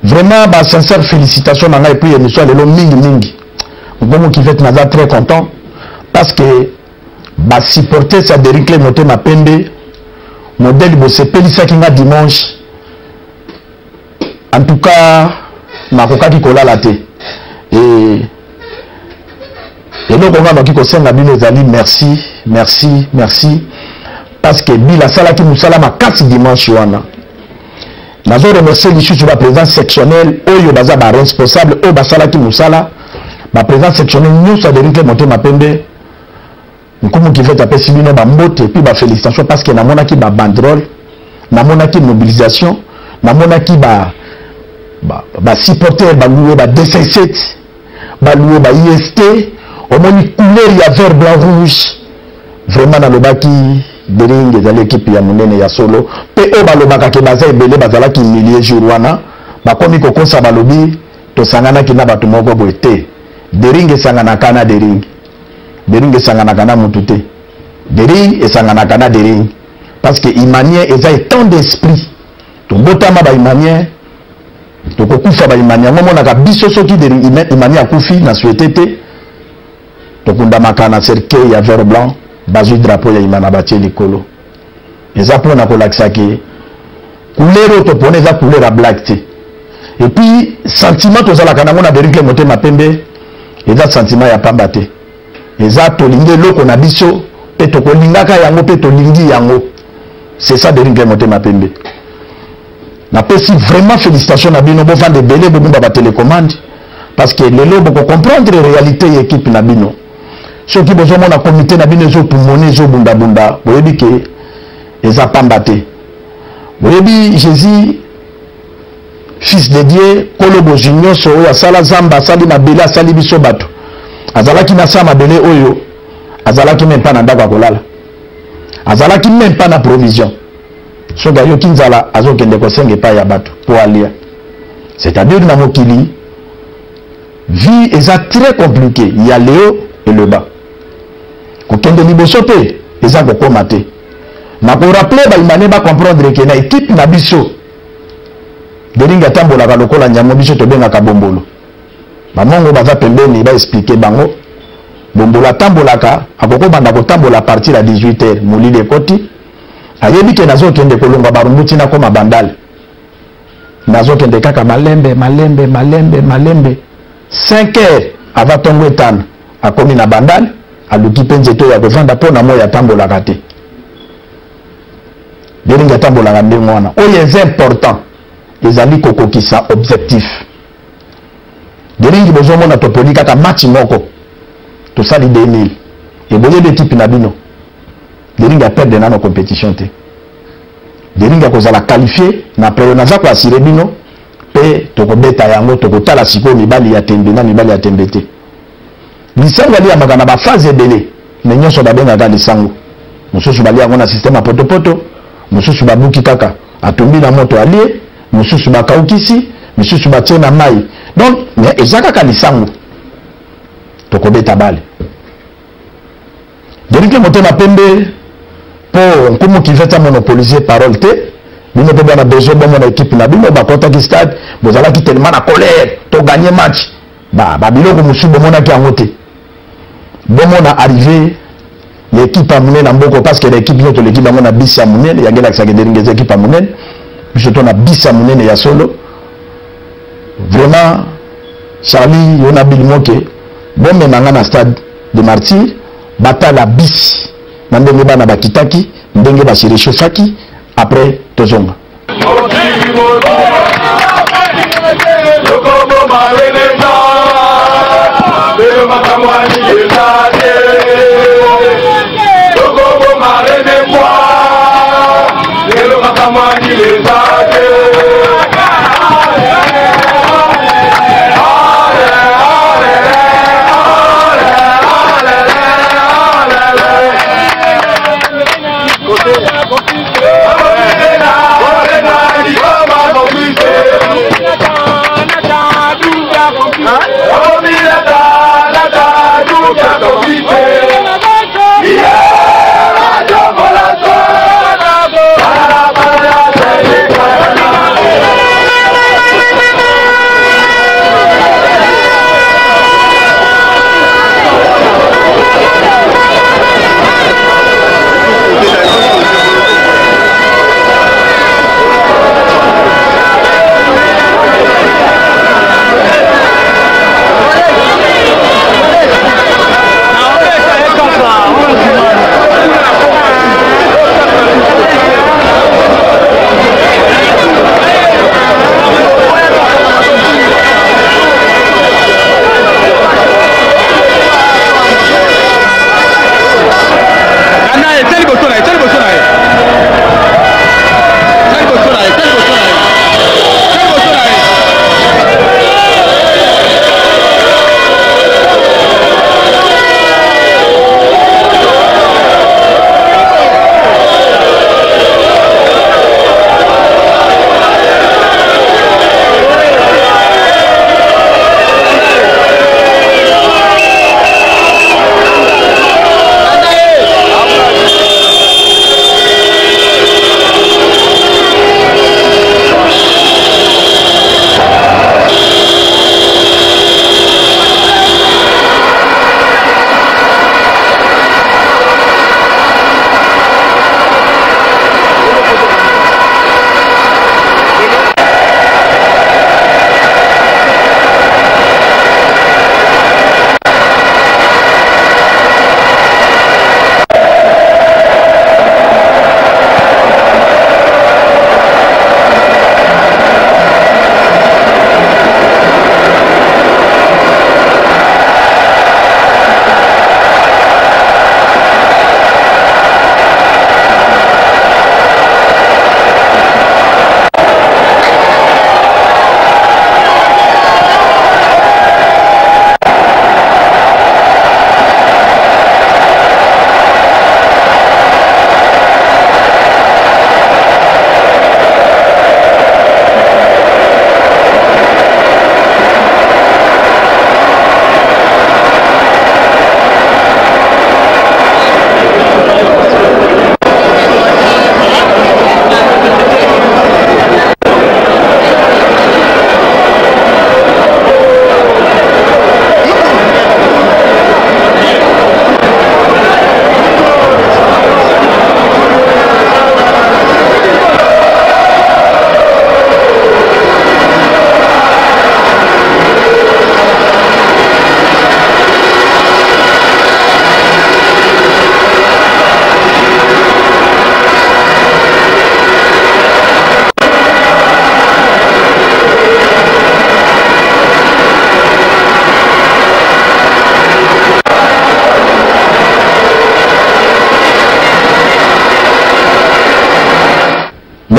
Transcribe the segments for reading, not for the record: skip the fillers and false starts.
Vraiment, bah, sincère félicitations, Nanga, et puis émission de l'eau mingi. Bon, qui fait Naza très content parce que bah, supporter ça Derrick Le Moté Mapembe, modèle de ce Pélissa qui dimanche. En tout cas, Makoka qui colla la tête. Et donc, on va qui concerne la Bino Zali, merci. Parce que Bila Sala qui nous sala ma casse dimanche. Nous avons remercié l'issue sur la présence sectionnelle, Oyo Baza responsable, Oyo Basala qui nous sala, la présence sectionnelle, nous sommes Derrick Le Moté Mapembe. Nous avons qui fait taper Sibino Bambote, et puis félicitations parce que nous avons qui banderole, nous avons qui mobilisation, nous avons qui supporter, louer DC7, louer IST, au moins une couleur, il y a vert, blanc, rouge. Vraiment, dans le baki, Dering, les l'équipe, il y a Mounene, il y a Solo. Pe o balobaka ke baza ebele bazala ki milier jourwana. Bakomi koko sa balobi, to sangana ki na batu moko boete. Dering sangana kana Dering. Dering sangana kana mutute. Dering sangana kana Dering. Parce que imanien, ils ont tant d'esprit. To botama ba imanien. To kokufa ba imanien. Momo na biso soki Dering imanien akufi na souhaité. To kundamaka na cercueil ya vert blanc. Bazu drapeau ya imana batie likolo. Eza pona kolakisa ke couleur to pona eza couleur à black te. Et puis sentiment to zala kana mona Derrick Le Moté Mapembe eza sentiment ya pamba te. Eza to linge loko na biso pe to kolingaka yango pe to lingi yango. C'est ça Derrick Le Moté Mapembe. Na pesi vraiment félicitations na bino bo vande belé bo ba télécommande parce que lelo bo comprendre réalité équipe na bino. Ceux qui besoin mon comité na bino zo pumone zo bunda bunda boyebi ke eza pambate boyebi Jésus fils de Dieu kolobo junior so ya sala zamba sali na bela sali biso bato azalaki na sama bele oyo azalaki même pas na ndako kolala azalaki même pas na provision so ga yo kinzala azokende ko senge pa ya bato pour alia c'est-à-dire na mokili vie est très compliquée, il y a le haut et le bas. Quand on dit bosoté, ils ont beaucoup maté. Mais pour rappeler, il m'a pas comprendre que la équipe na biso. Deringa tambola ka lokola nyamo biso to benga ka bombolo. Ba mongo baza pembeni ba expliquer bango. Bombola tambola ka akoko banda ko tambola à partir à 18h moli de koti. Ayebi ke nazo kende kolonga barumbuti na koma bandal. Nazo kende kaka malembe. 5 heures avant tongo etana akomi na bandal aluki penzeto ya kovanda pona moya tambola kate. Deringa tambola ka ndengo wana. Oyo est important. Ezali kokokisa objectif. Deringi besoin mona toponi kaka match moko. To sali 2000. Et boye l'équipe na bino. Deringa perdre na compétition te. Deringa kozala qualifier na pero na za ko assurer bino pe tokobeta yango tokotala siko mibali ya tembe na mibali ya tembe te. Lisango ali amagana ba phase ebele. Mais nyonso babenga ka lisango. Mosusu bali yango na système a poto. Mosusu babuki kaka atombi na moto alie. Mosusu bakaukisi, mosusu batie na mai. Donc, ezaka ka lisango. Tokobeta bale. Derrick Le Moté Mapembe pour comme qui fait monopoliser parole te. Bino pe bana besoin de mon équipe na bino ba kota ki stade, bozala ki tellement na colère, to gagner match. Ba biloko musu bomona ki angote. Bomona arrivé l'équipe a mené na mboko parce que l'équipe notre l'équipe a mona bisi a mené, ya ngela ka Derrick équipe a mené. Je tourne à Bissa Mounene ya solo. Vraiment, Charlie, on a bilmo que bon mais na stade de martyr, bata la bis. Ndenge bana bakitaki, ndenge ba sire chauffaki après tozonga. Yeah.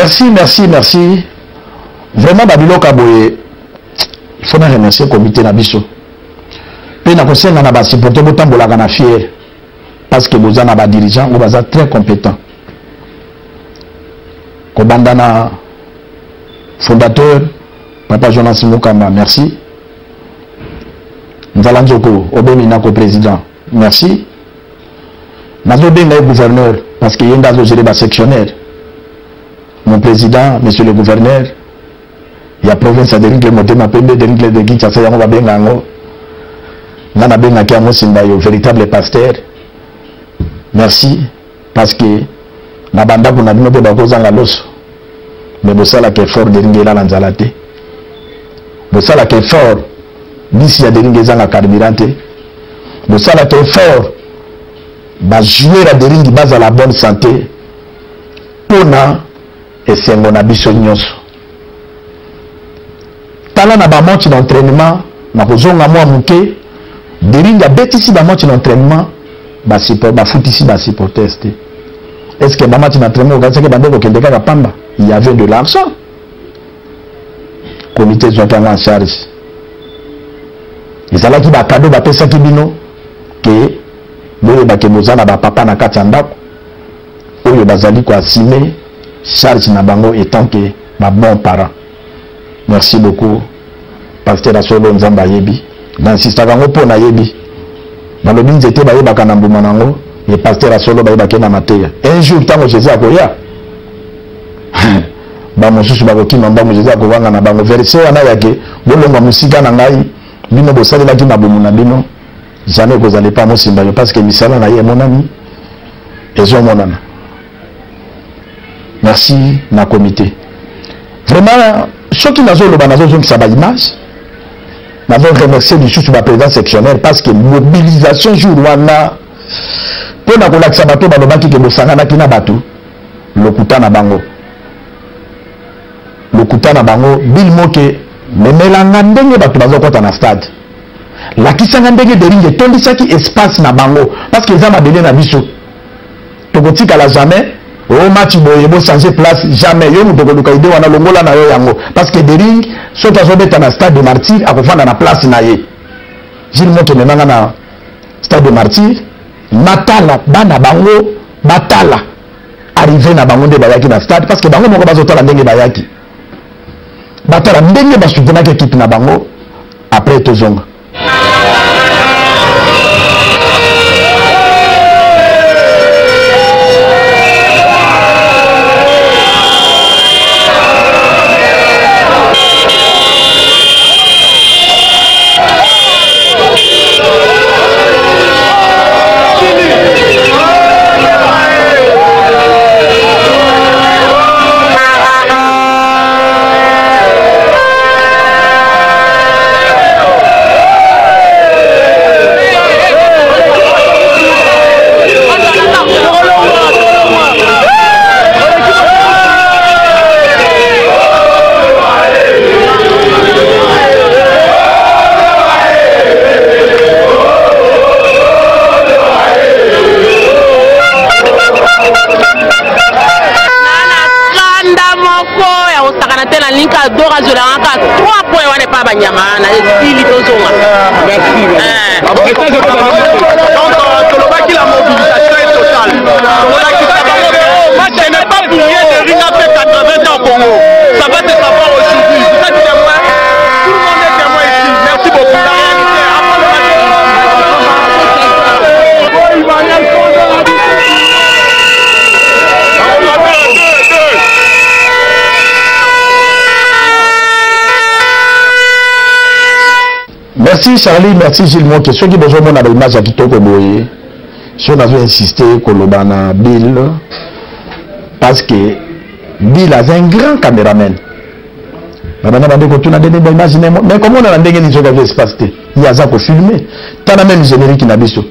Merci, merci, merci. Vraiment, Babilo Kaboye, il faut remercier le comité Nabiso. Puis, na conseil na ba supporter botan bolaka na fier parce que vous avez des dirigeants ou baza très compétents. Kobandana fondateur Papa Jonas Mukamba, merci. Nzalanzoko Obemina ko président, merci. Nazo benga gouverneur parce que yenda zo gérer ba sectionnaire. Mon président, monsieur le gouverneur, il y a province de Ringle Motema Pembe de Ringle de Kinshasa yango ba benga ngo. Nana benga ki amo simba yo véritable pasteur. Merci parce que na banda kuna bino pe bakozanga loso. Mais bosala ke fort de Ringle la nzalate. Bosala ke fort d'ici ya de Ringle zanga carburante. Bosala ke fort ba jouer à de Ringle base à la bonne santé. Pona esengo na biso nyonso. Tala na ba match d'entraînement na kozonga mwa muke Deringa betisi ba match d'entraînement ba foot ici ba supporter. Est-ce que ba match d'entraînement quand c'est que bande ko kendeka ka pamba, il y avait de l'argent. Comité zotanga en charge. Ezala ki ba cadeau ba pesa ki bino ke boye ba ke mozana ba papa na kati ndako. Oyo bazali ko assumer charge na bango étant que ma bon parent. Merci beaucoup pasteur Asolo Nzamba Yebi. N'insista bango po na yebi. Balobi nzete ba yeba kana mbuma nango et pasteur Asolo ba yeba ke na mateya. Un jour tango Jésus akoya. Ba mosusu ba kokima mbango Jésus akovanga na bango verset wana yake bolonga musika na ngai bino bosali la ki mabumu na bino. Jamais vous allez pas mosimba parce que misala na ye mon ami. Ezo monana. Merci na comité. Vraiment, ceux qui n'ont pas de image, nous avons remercié du sous la présidence sectionnaire parce que mobilisation jour wana pour na kola sabato balobaki ke bosanga na kina batu lokuta na bango bil moke memelanga ndenge batu bazokota na stade la kisanga ndenge de ringe tondisaki espace na bango parce que za mabele na biso tokotika la jamais au match boye bo changer place jamais yo muto ko lukaide wana longola na yo yango parce que de ring soki azobeta na stade de Martyr akofanda na place na ye jili moto menanga na stade de Martyr matala bana bango batala arrivé na bango nde bayaki na stade parce que bango moko bazotala ndenge bayaki batala ndenge basoutenaki équipe na bango après tozonga. Merci Charlie, merci Gilles Monke. Ceux qui ont besoin de l'image à Kitoko Boye, ceux qui ont insisté Kolobana Bill, parce que Bill est un grand caméraman. Mais comment on a dit que nous avons espace? Il y a ça pour filmer. Tant même les génériques qui n'habitent pas.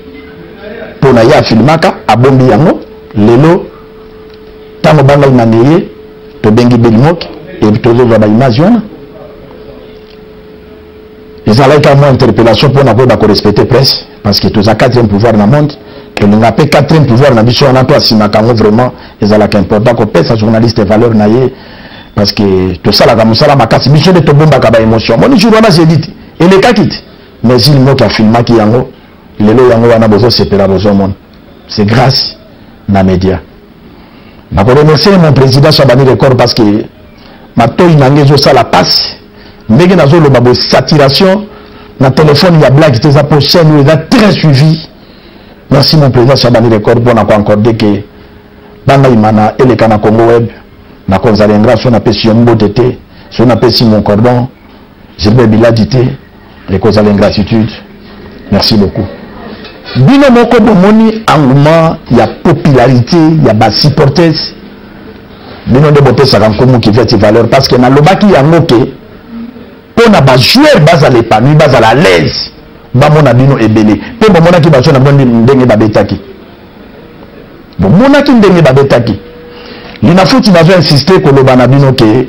Pour na ya filmaka, à Bombi Yango, Lelo, tant que Banga Inané, to Bengi Belmok, et to Zoba Image. Ils ont une interpellation pour ne pas respecter la presse, parce que tous les 4e pouvoir dans le monde, tolinga pe 4e pouvoir na biso na to asima kango vraiment ezalaka important ko pesa journaliste valeur na ye parce que to sala ka musala makasi biso de to bomba ka ba émotion moni jour wana j'ai dit et les kakit mais il mo ka filma ki yango lelo yango wana bozo sepela bozo mon c'est grâce na média na ko remercier mon président Chabani Record parce que ma toy nange zo sala passe ndenge nazo lo babo saturation na téléphone ya blague te za prochaine ou très suivi. Merci mon président Chabani Record pour nous accorder que dans l'Imana et le Canada Congo Web, na konzalengra sur na pesi yombo tete, sur na pesi mon cordon, Gilbert Biladité, les konzalen gratitude. Merci beaucoup. Bino moko bomoni engouement, il y a popularité, il y a bas supporters. Bino de bote sakankomu qui fait valeur parce que na lobaki yangoke pour na ba joueur bas à l'épanoui, bas à la l'aise. Bamona bino ebele pe bomona ki bazo na bondi ndenge babetaki bomona ki ndenge babetaki lina futi bazo insister ko loba na bino ke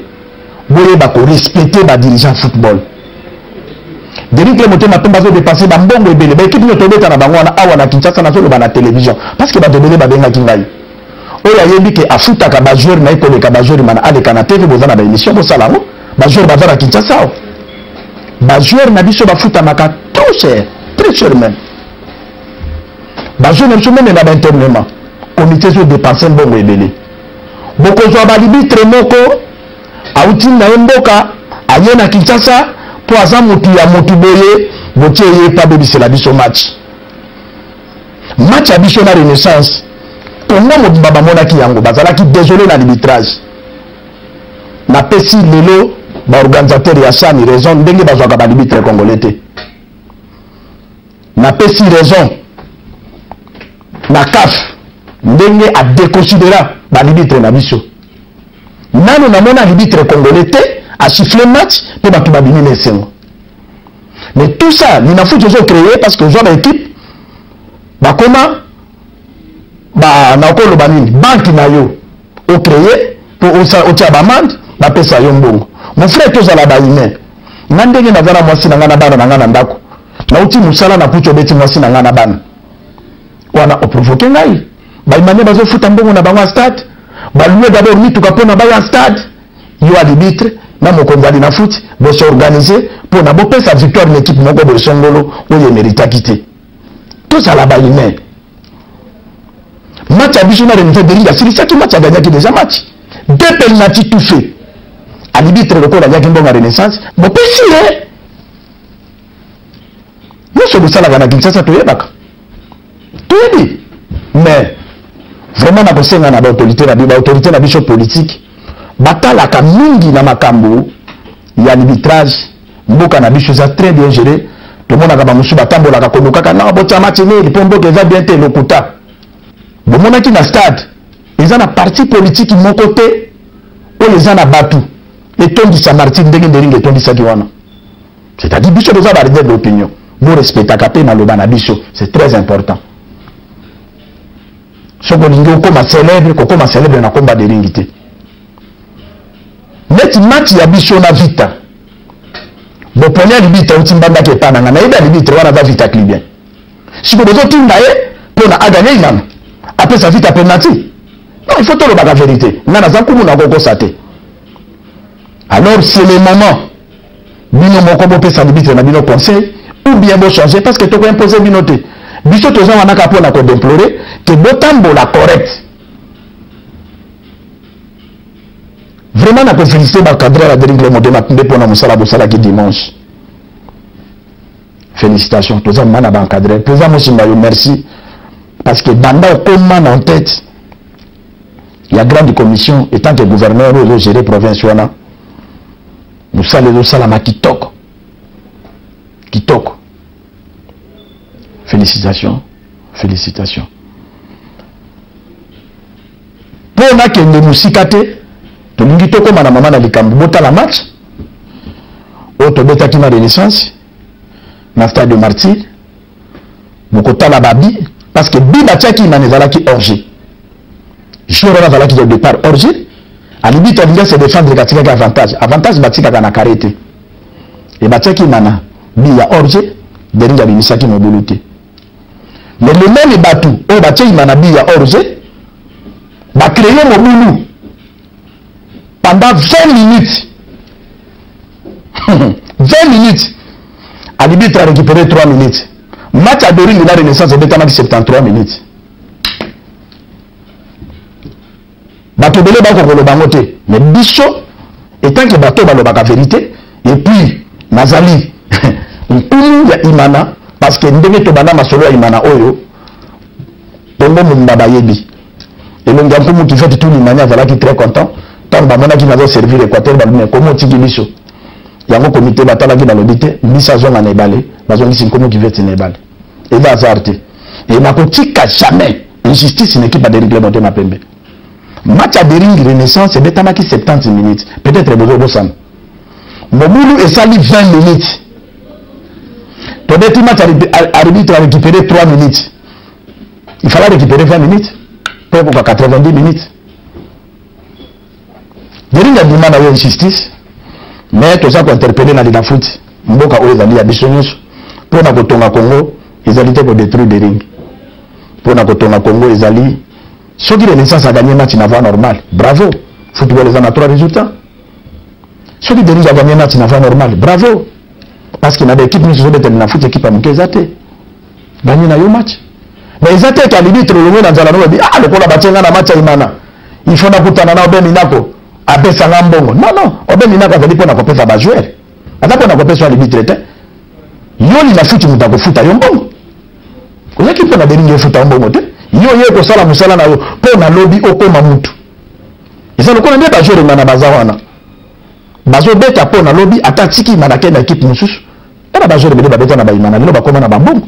boye ba ko respecter ba dirigeant football Derrick le motema pe bazo dépasser ba mbongo ebele ba équipe nyoto beta na bango wana awa na Kinshasa na zo loba na télévision parce que ba debele ba benga kingai oya yebi ke afuta ka ba joueur na ikole ka ba joueur mana ale kana TV bozana ba émission bo salamo ba joueur ba na Kinshasa ba joueur na biso ba futa maka trop cher, très cher même. Bazo même même na internement. Comité de dépenser bon ebele. Boko zo ba libitre moko auti na mboka aye na Kinshasa pour azamutu ya motu boye botie ye pa bebise la biso match. Match a biso na Renaissance. Kongo mo baba mona ki yango bazala ki désolé na arbitrage. Na pesi lelo ba organisateur ya Sami raison ndenge bazwa ka ba libitre congolais te. Na pesi raison na CAF ndenge a déconsidéra ba libitre na biso nano na mona libitre congolais te a sifflé match pe ba tuba bini lesengo mais tout ça ni na foot zo créer parce que zo ba équipe ba koma ba na ko lo banini banque na yo o créer pour o tia ba mande ba pesa yo mbongo mon frère to za la ba ine na ndenge na zana mwasi na ngana bana na ngana ndako na uti musala na pucho beti mwasi na ngana bana wana o provoquer ngai ba imane bazo futa mbongo na bango stade ba louer d'abord ni tukapona ba ya stade yo arbitre na mokonzali na foot bo se organiser pour na bo pesa victoire l'équipe moko bo songolo o ye mérita quitter tout ça là ba ine match a biso na remise de liga c'est qui match a gagné déjà match deux penalty tout fait arbitre le ko la yaki mbongo Renaissance bo pesi nous sommes ça la Kinshasa to yebaka to yebi mais vraiment na kosenga na ba autorité na biso politique batala ka mingi na makambo ya arbitrage mboka na biso ça très bien géré to mona ka ba musu batambola ka konoka ka na bota match ne pombo ke va bien te lokuta bo mona ki na stade ils na parti politique mon côté o les na batu et tondi sa martin ndenge ndenge tondi sa kiwana c'est-à-dire biso besoin ba de l'opinion nous respectons capé na loba na biso c'est très important so ko lingo ko célèbre na combat de ringité net match ya biso na vita bo pona libita utimbanda ke pananga na ida libita wana va vita clibien si ko bezo tinda pona a gagner inam après sa vita penalty non il faut tout le la vérité nana za kumu na koko sate alors c'est le moment bino moko bo pesa libita na bino conseil ou bien bo changer parce que to ko imposer binoté biso to za wana ka pona ko déplorer que botambola correct vraiment na ko féliciter ba cadre la Derrick le modèle mpe pona musala bosala ki dimanche félicitations to za mana ba cadre président Mosimba yo merci parce que banda comme en tête il y a grande commission étant que gouverneur au gérer province wana musala do sala kitoko félicitations pour na kende musika te to lingi to koma na mama na likambo bota la match o to beta ki na Renaissance na stade de Martyr bokota la babi parce que bi batiaki na nezalaki orgie joueur na zalaki de départ orgie alibi to linga se défendre katika avantage batika kana karete et batiaki mana bi ya orgie deringa bimisaki mobuluté Mais le même bateau, on va tirer Manabi à Orze, va créer mon boulot pendant 20 minutes. 20 minutes. Alibi a récupéré 3 minutes. Match à Doring de la Renaissance est bétama 73 minutes. Bateau belé bako le bangote. Mais bicho, étant que bateau ba le baka vérité, et puis Nazali, on koulou ya Imana, parce que ndenge to bana masolo ya Imana oyo, tombo mumba yebi. Et le ngampo qui fait tout l'Imania, voilà qui est très content. Tant que mona qui n'a servi l'Équateur, comment tu dis bicho? Yango comité batala qui dans l'obité, misa zone en ébalé, bazon qui comment qui fait en ébalé. Et là azarté. Et ma petite jamais injustice une équipe à déréglementer ma pembe. Match à Bering Renaissance, c'est bétamaki 70 minutes. Peut-être besoin de ça. Momoulou est sali 20 minutes. Ton petit match arbitre a récupéré 3 minutes. Il fallait récupérer 20 minutes. Pour 90 minutes. Bering a demandé à injustice. Mais tout ça pour interpeller dans le foot. Mboka ou les alliés à Bissonius. Pour na kotonga Congo, ils allaient pour détruire Bering. Pour na kotonga Congo, ils allaient. Ceux qui Renaissance a gagné un match, n'a normal. Bravo. Football, ils en a 3 résultats. Ceux qui Bering a gagné un match, n'a normal. Bravo. Parce qu'il y a des équipes qui sont dans la foot, équipe à Mouké Zate. Gagné un match. Mais ils étaient à l'arbitre, le dans Zalano, dit ah, le Kola Batien a un match à Imana. Il faut n'akoutana na Oben Minako. Abe Sangambongo. Non, non. Oben Minako a dit pour n'akoper sa joueur. Attends pour n'akoper sur l'arbitre. Yoli la foot, il foot à Yombongo. Vous avez qui peut Bering foot à Yombongo. Yo ko sala musala na yo po na lobby okoma mutu. Eza lokona nde ba jouer na bazawana. Bazo beta po na lobby atatiki manake na équipe mususu. Era ba jouer ba beta na ba imana lelo ba koma na bambongo.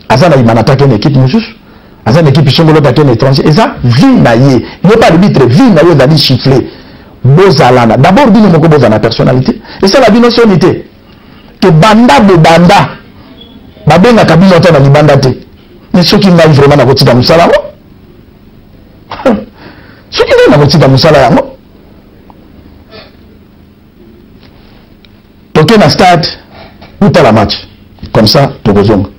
Aza na imana take na équipe mususu. Aza na équipe songolo take na étranger. Eza vie na ye. Yo pas arbitre vie na yo dali chiffler. Bozalana. D'abord bino moko bozana personnalité. Et ça la binotionité. Que banda bo banda. Ba benga kabino ta na libanda te. Mais ceux qui n'ont vraiment pas de moussala, ceux qui n'ont pas de moussala, toquez dans stade, où t'as la match. Comme ça, tu rejoins.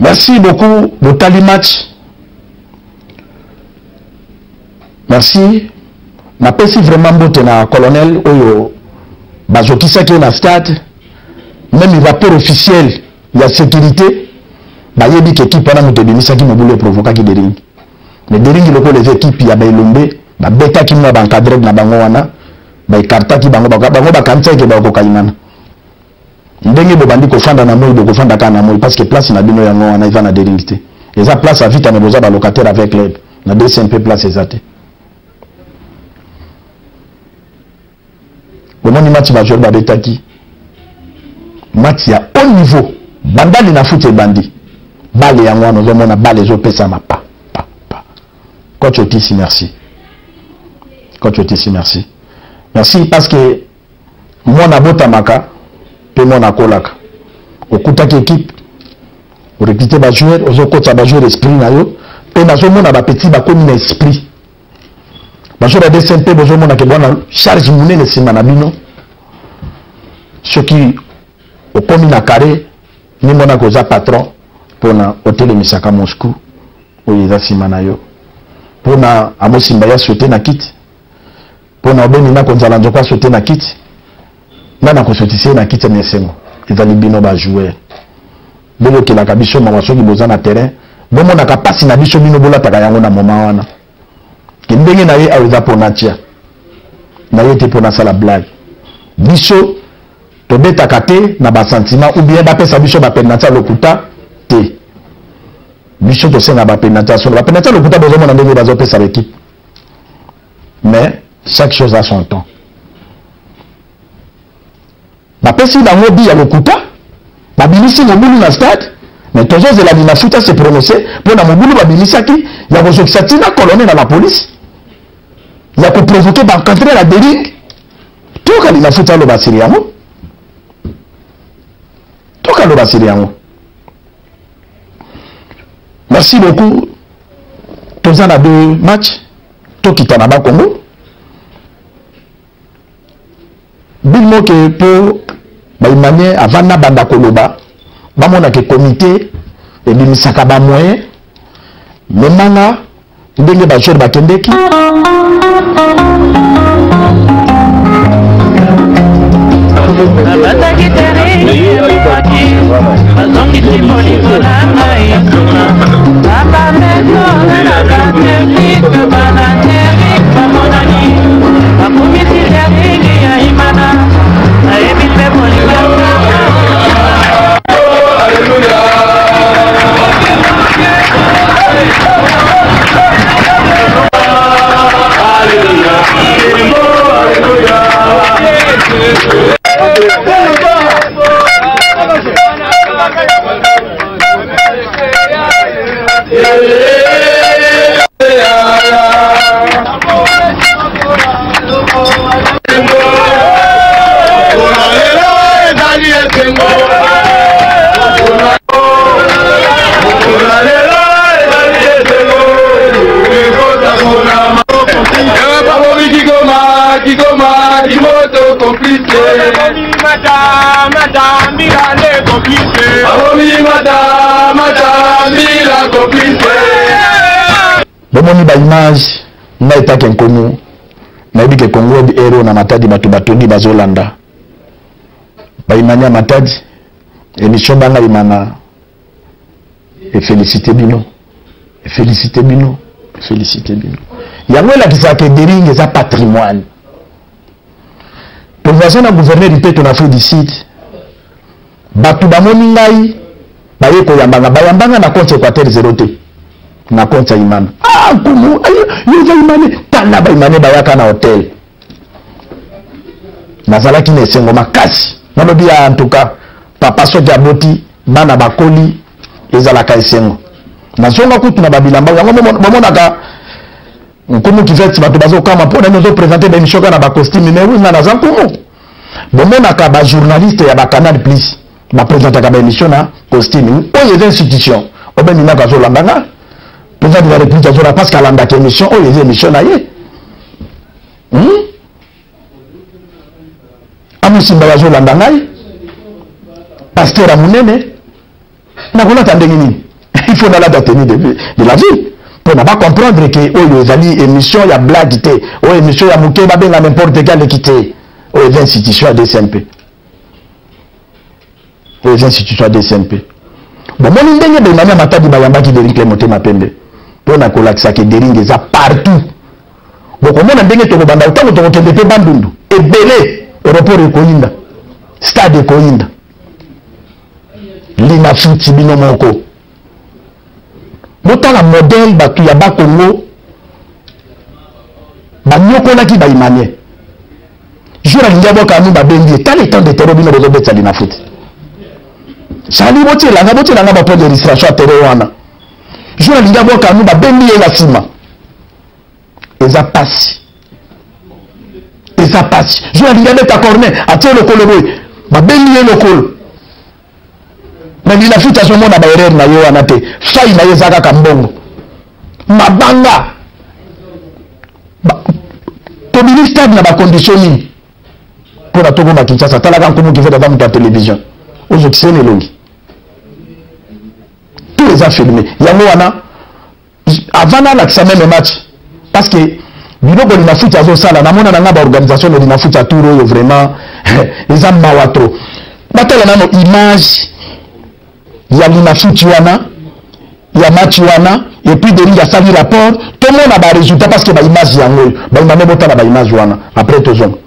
Merci beaucoup, Botali Match. Merci. Je suis vraiment un colonel Oyo. Bazokisa qui est dans le stade. Même le rapport officiel, il y a sécurité. Il y a des équipes qui me provoquer des rings. Mais des rings, les équipes, il y a des lombe, des bêta qui m'ont encadré dans la bangoana, des cartes qui m'ont encadré. Ndenge bobandi kofanda na moi bokofanda kana moi parce que place na bino yango wana iva na déringité. Et ça place à vite na boza ba locataire avec club. Na DCMP place ezate. Bomoni match ba jouer ba betaki. Match ya haut niveau. Bandali na foot bandi. Bale yango wana zomona bale zo pesa ma pa. Coach Otisi merci. Coach Otisi merci. Merci parce que moi na botamaka tout le monde a colaka. Au coup de l'équipe, au recruter les joueurs, au coach à jouer l'esprit na yo, et dans ce monde a petit ba comme esprit. Ba joueur de DCMP, ba joueur monde a bona charge mouné le simana bino. Ceux qui au comme na carré, ni mona koza patron pour na hôtel Misaka Moscou, où il a simana yo. Pour na amosimba ya souhaiter na kit. Pour na obeni na konzala njoko souhaiter na kit. Nana kosotisi na kiti mesengo ezali bino ba joueur bolo ke la kabiso mama soki boza na terrain bomo na kapasi na biso bino bola taka yango na moma wana ke ndenge na ye aweza pona tia na ye te pona sala blague biso to beta kate na ba sentiment ou bien ba pesa biso ba penata lokuta te biso to senga ba penata so ba penata lokuta bozo mona ndenge bazo pesa l'équipe mais chaque chose a son temps. Bapesi bango bi ya lokuta babilisi mobulu na stade mais toujours de la dinafuta se prononcer pour na mobulu babilisaki ya kozokisa tina colonel na la police ya ko provoquer d'encadrer la dérive tout ka dinafuta lo basiri yango tout ka lo basiri yango. Merci beaucoup. Toza na deux matchs tokita na ba Congo bilmo ke po baimanye avant na banda koloba bamona ke comité ebimisaka ba moyen memanga ndenge ba joueur bakendeki bomoni ba image na etake nkomu na bike Congo bi ero na matadi batu batoni bazolanda ba imanya matadi émission banga imana et féliciter bino yango la kisaka dering eza patrimoine to voisin na gouverneur du na Afrique du Sud batu bamoni ngai baye ko yambanga na compte Équateur 0 te na compte imana kumu yo imane tala ba imane bayaka na hotel nazalaki na esengo makasi nalobi ya en tout cas papa soki aboti bana bakoli ezalaka esengo nazonga kutu na babilamba yango bomonaka nkumu kiveti bato bazokama mpona nyozo présenter bémission na bacostume mais oui naza nkumu bomonaka bajournaliste ya bacanal plus baprésentaka baémission na costume oyo eza institution obeminaka azolandanga président de la République azola parce qu'alandaka émission oyo eza émission na ye amusimba bazolanda ngai pasteur amunene nakolata ndenge nini il faut dans la tenue de la ville. Pour ne pas comprendre que oh les émission il y a blague oh émission il y a mouké va bien n'importe quelle équité oh les institutions à DCMP les institutions à DCMP bon mon ndenge de manière matadi bayamba qui dérive les montées ma pembe pour na kolakisa que dérive ça partout bon comment on ndenge to banda autant to kende pe bandundu et belé aéroport ekoinda stade ekoinda lina futi bino moko motala modèle batu ya bakongo banyokolaki baimanie jour alingi aboka anu babengi tali temps de terreau bino bozobetisa lina futi sali botelanga bapo de registration ya terreau wana jour alingi aboka anu babengi ye na nsima eza pasi jour alingi abeta corner atie lokolo boye babengi ye lokolo mais lina futi azomona baerreur na ye wana te fai na ye eza kaka mbongo mabanga tobini stade na bacondition nini mpona tokoma kinshasa talaka nkomo kifeta ata moto ya télévision ozokiseni elongi tout eza filmé yango wana avant nalakisa meme match parce que biloko lina futi azosala namona nanga baorganisation no lina futi ya tour oyo vraiment eza mawa tro batala nano image ya lina futi wana ya match wana et puis deringi asali rapport tomona ba résultat parce que ba image yango ba imane botala ba image wana après tozonga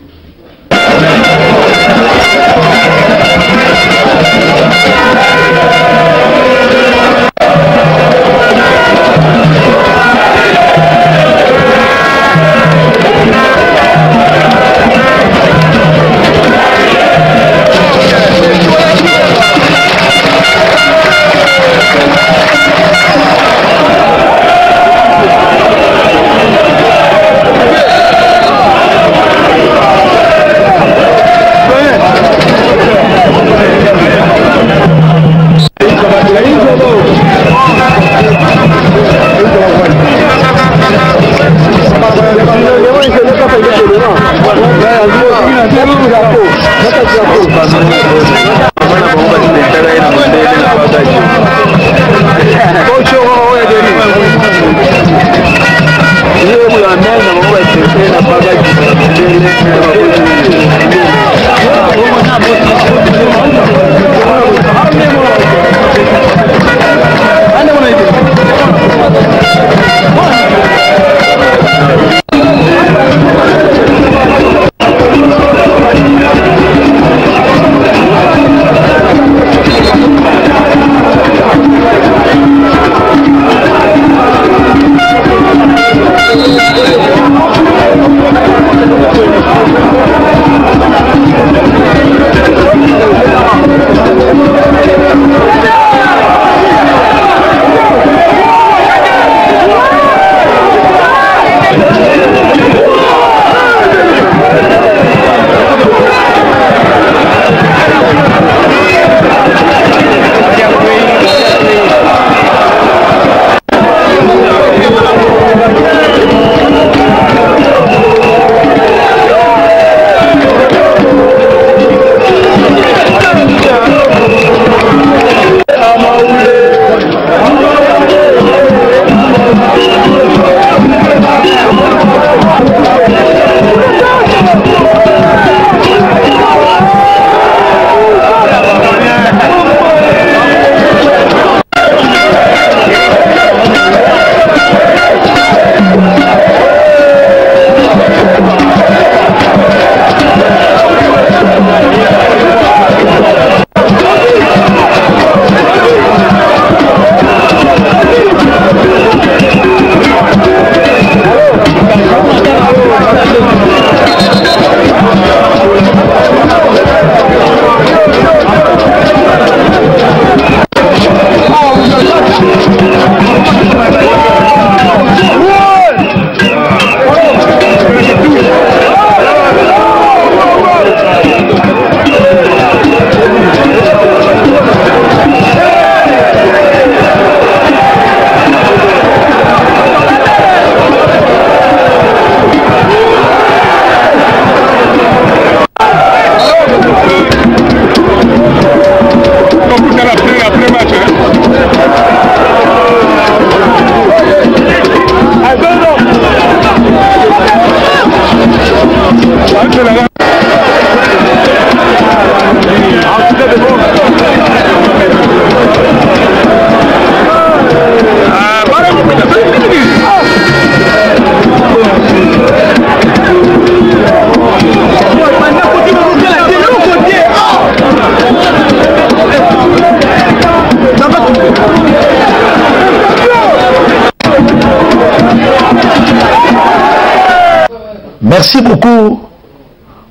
Merci beaucoup.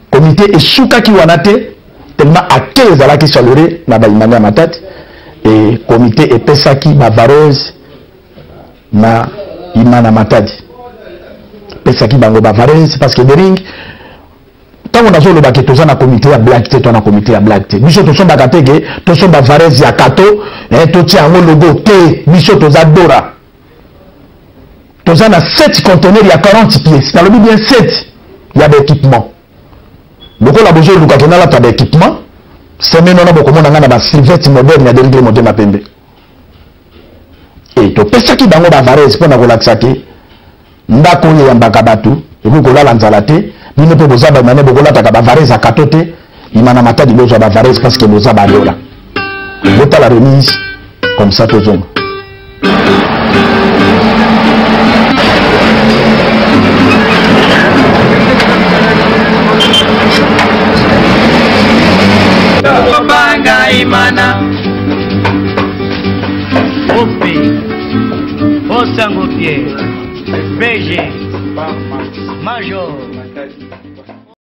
Comité et Soukaki Wanate, tellement à 15 à la qui chaloré, n'a pas imani à ma tête. Et comité et Pesaki, ma vareuse, na imana matadi. Pesaki bango bavareuse, parce que Bering, tant on a joué le baquet, tous on a comité à black, tu on a comité à black. Bicho, tous on a gâté, tous on a vareuse, ya kato, et tout tient un logo, te, bicho, tous a dora. Tous on a 7 conteneurs, il y a 40 pieds. C'est dans le bien 7, il y a des équipements. Donc on a besoin de l'occasion là, tu as des équipements. C'est maintenant beaucoup de monde a Sylvette moderne, il y a des règles modernes à pembe. Et to pesa ki bango ba varese pour na relaxa ki. Ndako ye yambaka batu, eko ko la lanzala te, bino pe boza ba mané bokola taka ba varese à katote, imana matadi boza ba varese parce que boza ba dola. Bota la remise comme ça to zonga. Imana Opi Osango Pierre BG Major